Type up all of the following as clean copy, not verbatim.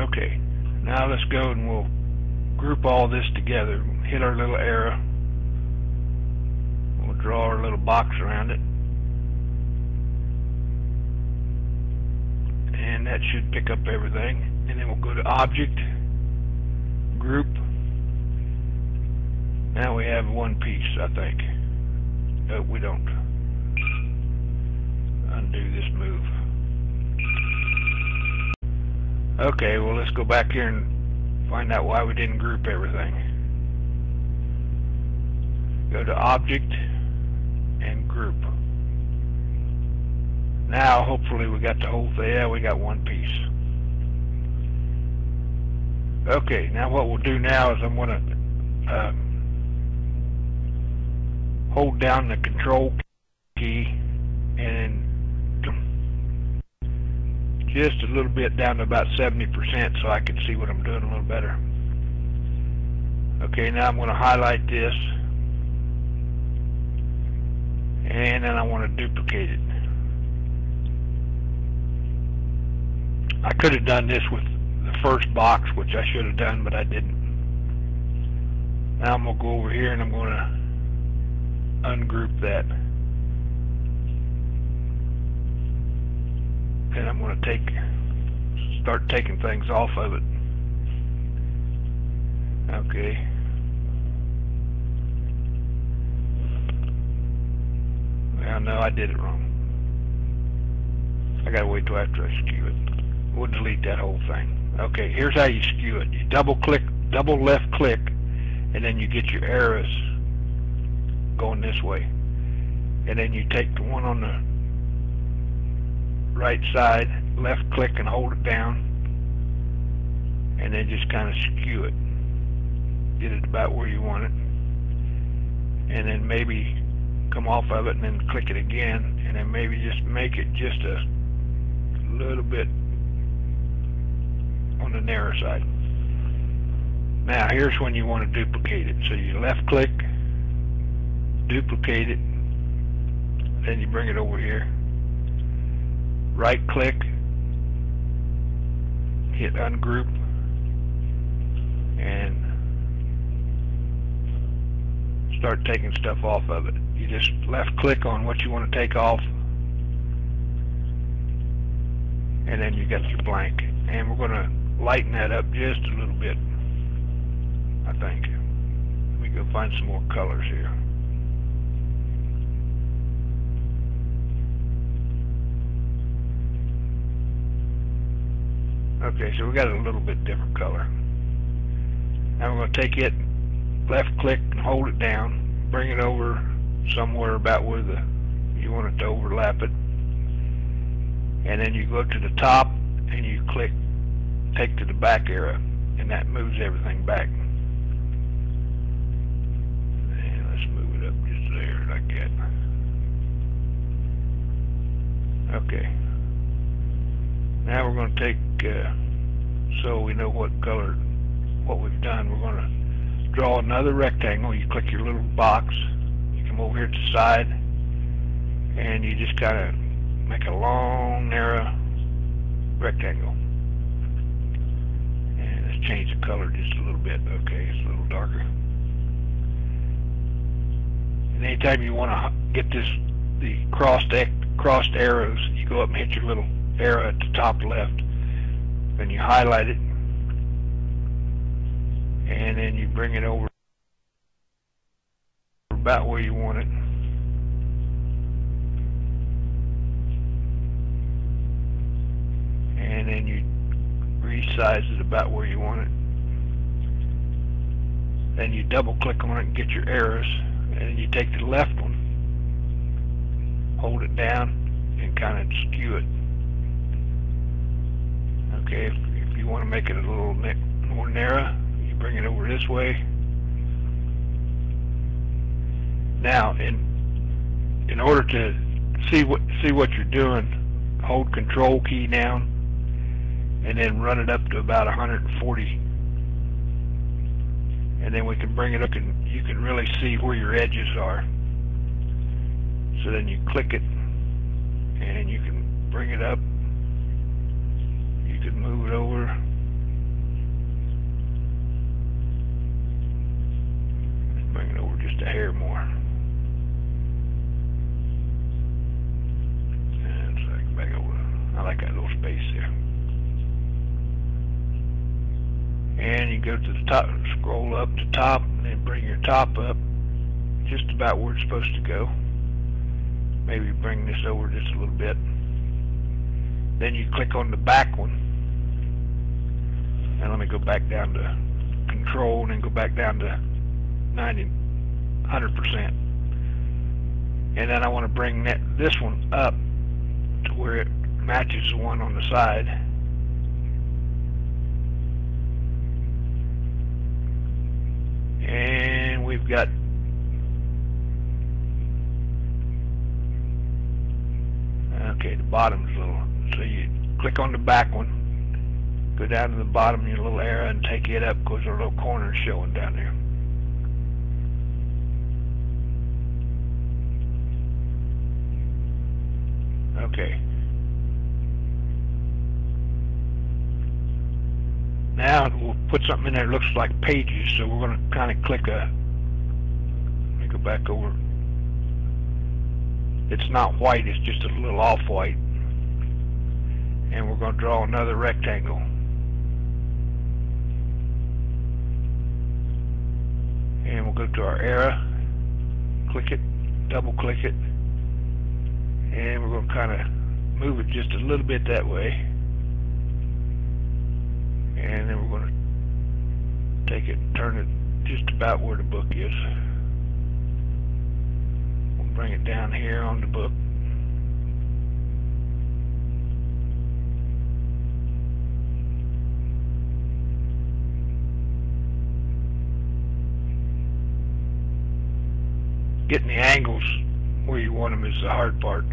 Okay, now let's go and we'll group all this together. Hit our little arrow. We'll draw our little box around it. And that should pick up everything. And then we'll go to Object, Group. Now we have one piece, I think. No, we don't. Undo this move. Okay, well, let's go back here and find out why we didn't group everything. Go to Object and Group. Now, hopefully, we got the whole thing. Yeah, we got one piece. Okay, now what we'll do now is I'm going to hold down the Control key and just a little bit down to about 70% so I can see what I'm doing a little better. Okay, now I'm going to highlight this and then I want to duplicate it. I could have done this with the first box, which I should have done, but I didn't. Now I'm going to go over here and I'm going to ungroup that. And I'm going to start taking things off of it. Okay. Well, no, I did it wrong. I gotta wait till after I skew it. We'll delete that whole thing. Okay, here's how you skew it. You double left click, and then you get your arrows going this way. And then you take the one on the right side, left click and hold it down, and then just kind of skew it. Get it about where you want it. And then maybe come off of it and then click it again, and then maybe just make it just a little bit on the narrow side. Now here's when you want to duplicate it. So you left click, duplicate it, then you bring it over here, right click, hit ungroup, and start taking stuff off of it. You just left click on what you want to take off, and then you got your blank. And we're going to lighten that up just a little bit, I think. Let me go find some more colors here. Okay, so we got a little bit different color. Now we're going to take it, left click and hold it down, bring it over somewhere about where you want it to overlap it, and then you go to the top and you click, take to the back arrow, and that moves everything back. And let's move it up just there like that. Okay. Now we're going to take, so we know what color, what we've done, we're going to draw another rectangle. You click your little box, you come over here to the side, and you just kind of make a long, narrow rectangle. And let's change the color just a little bit. Okay, it's a little darker. And anytime you want to get the crossed arrows, you go up and hit your little arrow at the top left, then you highlight it, and then you bring it over about where you want it, and then you resize it about where you want it. Then you double click on it and get your arrows, and then you take the left one, hold it down, and kind of skew it. Okay, if you want to make it a little more narrow, you bring it over this way. Now, in order to see what you're doing, hold Control key down, and then run it up to about 140, and then we can bring it up, and you can really see where your edges are. So then you click it, and you can bring it up. You can move it over, Bring it over just a hair more. And so I can back over. I like that little space there. And you go to the top, scroll up to top, and then bring your top up just about where it's supposed to go. Maybe bring this over just a little bit. Then you click on the back one. And let me go back down to control and then go back down to 100%. And then I want to bring this one up to where it matches the one on the side. And we've got okay, the bottom's a little, so you click on the back one, go down to the bottom, your little arrow, and take it up because there are little corners showing down there. Okay. Now we'll put something in there that looks like pages, so we're going to kind of click a, let me go back over. It's not white, it's just a little off-white. And we're going to draw another rectangle. And we'll go to our arrow, click it, double click it, and we're going to kind of move it just a little bit that way. And then we're going to take it and turn it just about where the book is. We'll bring it down here on the book. Getting the angles where you want them is the hard part.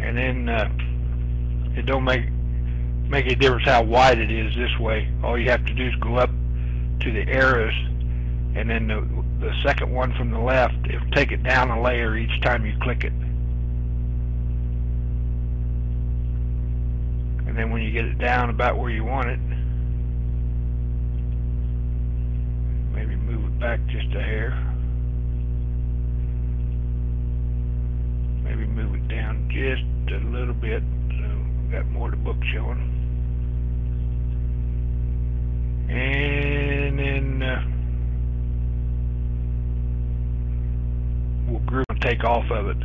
And then it don't make a difference how wide it is this way. All you have to do is go up to the arrows, and then the second one from the left, it'll take it down a layer each time you click it. And then when you get it down about where you want it, maybe move it back just a hair. Maybe move it down just a little bit so we've got more of the book showing. And then we'll group and take off of it.